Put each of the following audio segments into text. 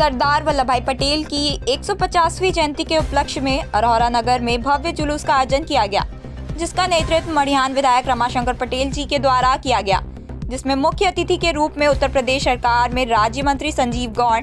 सरदार वल्लभ भाई पटेल की 150वीं जयंती के उपलक्ष्य में अरोरा नगर में भव्य जुलूस का आयोजन किया गया, जिसका नेतृत्व मड़ियान विधायक रमाशंकर पटेल जी के द्वारा किया गया, जिसमें मुख्य अतिथि के रूप में उत्तर प्रदेश सरकार में राज्य मंत्री संजीव गौड़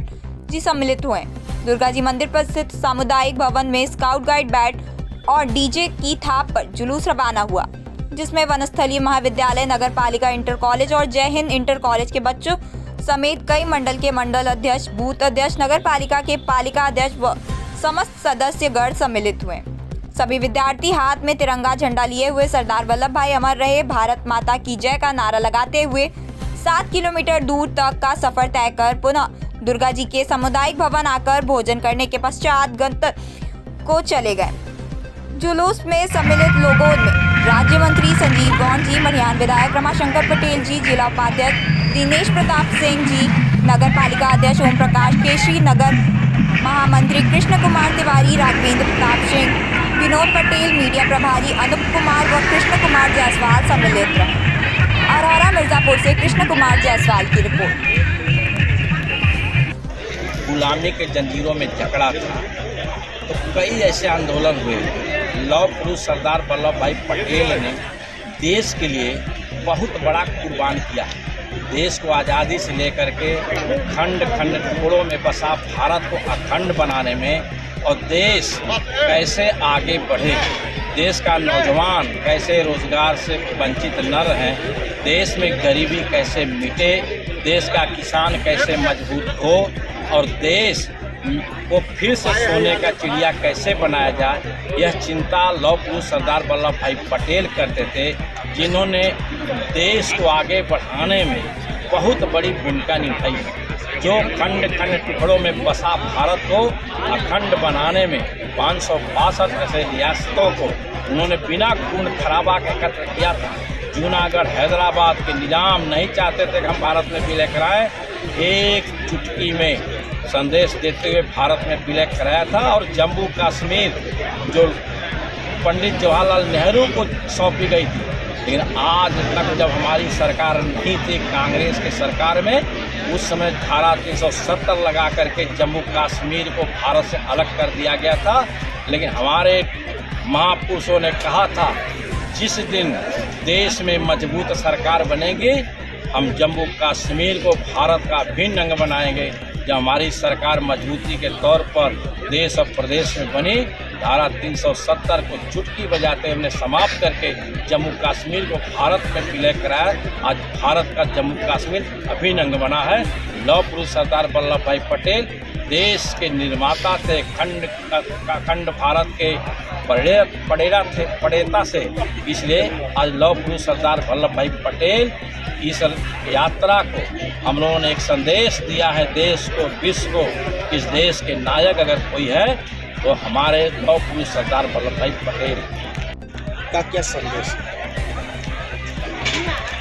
जी सम्मिलित हुए। दुर्गा जी मंदिर पर स्थित सामुदायिक भवन में स्काउट गाइड बैट और डीजे की थाप पर जुलूस रवाना हुआ, जिसमें वनस्थलीय महाविद्यालय, नगर पालिका इंटर कॉलेज और जय हिंद इंटर कॉलेज के बच्चों समेत कई मंडल के मंडल अध्यक्ष, बूथ अध्यक्ष, नगर पालिका के पालिका अध्यक्ष व समस्त सदस्यगण सम्मिलित हुए। सभी विद्यार्थी हाथ में तिरंगा झंडा लिए हुए सरदार वल्लभ भाई अमर रहे, भारत माता की जय का नारा लगाते हुए 7 किलोमीटर दूर तक का सफर तय कर पुनः दुर्गा जी के सामुदायिक भवन आकर भोजन करने के पश्चात गंतव्य को चले गए। जुलूस में सम्मिलित लोगों में राज्य मंत्री संजीव गौड़ जी, मड़ियान विधायक रमाशंकर पटेल जी, जिला उपाध्यक्ष दिनेश प्रताप सिंह जी, नगर पालिका अध्यक्ष ओम प्रकाश केशरी, नगर महामंत्री कृष्ण कुमार तिवारी, राघवेंद्र प्रताप सिंह, विनोद पटेल, मीडिया प्रभारी अनूप कुमार व कृष्ण कुमार जायसवाल सम्मिलित रहे। अरोरा मिर्जापुर से कृष्ण कुमार जायसवाल की रिपोर्ट। गुलामी के जंजीरों में जकड़ा था तो कई ऐसे आंदोलन हुए। लौह पुरुष सरदार वल्लभ भाई पटेल ने देश के लिए बहुत बड़ा कुर्बान किया है। देश को आज़ादी से लेकर के खंड खंड टुकड़ों में बसा भारत को अखंड बनाने में, और देश कैसे आगे बढ़े, देश का नौजवान कैसे रोजगार से वंचित न रहें, देश में गरीबी कैसे मिटे, देश का किसान कैसे मजबूत हो और देश को फिर से सोने का चिड़िया कैसे बनाया जाए, यह चिंता लौह पुरुष सरदार वल्लभ भाई पटेल करते थे, जिन्होंने देश को आगे बढ़ाने में बहुत बड़ी भूमिका निभाई है। जो खंड खंड टुकड़ों में बसा भारत को अखंड बनाने में 562 ऐसे रियासतों को उन्होंने बिना खून खराबा के एकत्र किया था। जूनागढ़, हैदराबाद के निजाम नहीं चाहते थे कि हम भारत में विलय कराएं। एक चुटकी में संदेश देते हुए भारत में विलय कराया था, और जम्मू कश्मीर जो पंडित जवाहरलाल नेहरू को सौंपी गई थी, लेकिन आज तक जब हमारी सरकार नहीं थी, कांग्रेस की सरकार में, उस समय धारा 370 लगा करके जम्मू कश्मीर को भारत से अलग कर दिया गया था। लेकिन हमारे महापुरुषों ने कहा था, जिस दिन देश में मजबूत सरकार बनेगी, हम जम्मू कश्मीर को भारत का अभिन्न अंग बनाएंगे। जब हमारी सरकार मजबूती के तौर पर देश और प्रदेश में बनी, धारा 370 को चुटकी बजाते हमने समाप्त करके जम्मू कश्मीर को भारत में विलय कराया। आज भारत का जम्मू कश्मीर अभिन्न अंग बना है। लौह पुरुष सरदार वल्लभ भाई पटेल देश के निर्माता थे, खंड भारत के प्रणेता से, इसलिए आज लौह पुरुष सरदार वल्लभ भाई पटेल इस यात्रा को हम लोगों ने एक संदेश दिया है देश को, विश्व को। इस देश के नायक अगर कोई है तो हमारे लौह पुरुष सरदार वल्लभ भाई पटेल का क्या संदेश?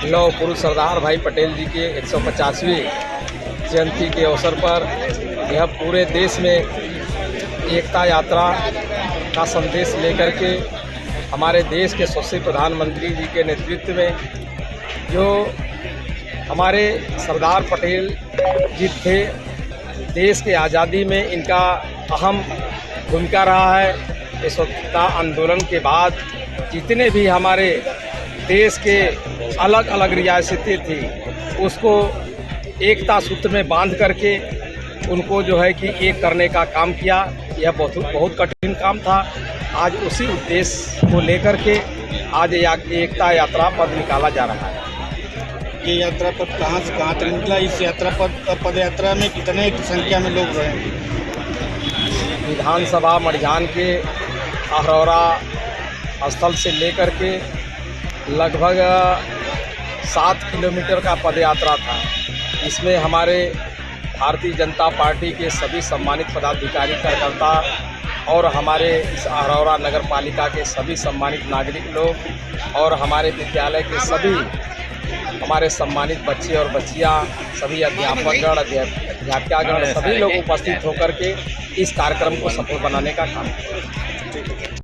लौह पुरुष सरदार भाई पटेल जी के 150वीं जयंती के अवसर पर यह पूरे देश में एकता यात्रा का संदेश लेकर के हमारे देश के यशस्वी प्रधानमंत्री जी के नेतृत्व में, जो हमारे सरदार पटेल जी थे, देश के आज़ादी में इनका अहम भूमिका रहा है। इस स्वतंत्रता आंदोलन के बाद जितने भी हमारे देश के अलग अलग रियासतें थी, उसको एकता सूत्र में बांध करके उनको जो है कि एक करने का काम किया। यह बहुत कठिन काम था। आज उसी उद्देश्य को लेकर के आज एकता यात्रा पद निकाला जा रहा है। ये यात्रा पद कहाँ से कहाँ तक निकला? इस यात्रा पद यात्रा में कितने की संख्या में लोग रहे? विधानसभा मड़ियान के अरोरा स्थल से लेकर के लगभग 7 किलोमीटर का पद यात्रा था। इसमें हमारे भारतीय जनता पार्टी के सभी सम्मानित पदाधिकारी, कार्यकर्ता और हमारे इस अरोरा नगर पालिका के सभी सम्मानित नागरिक लोग और हमारे विद्यालय के सभी हमारे सम्मानित बच्चे और बच्चियां, सभी अध्यापकगण, अध्यापिकागण, सभी लोग उपस्थित होकर के इस कार्यक्रम को सफल बनाने का काम किया।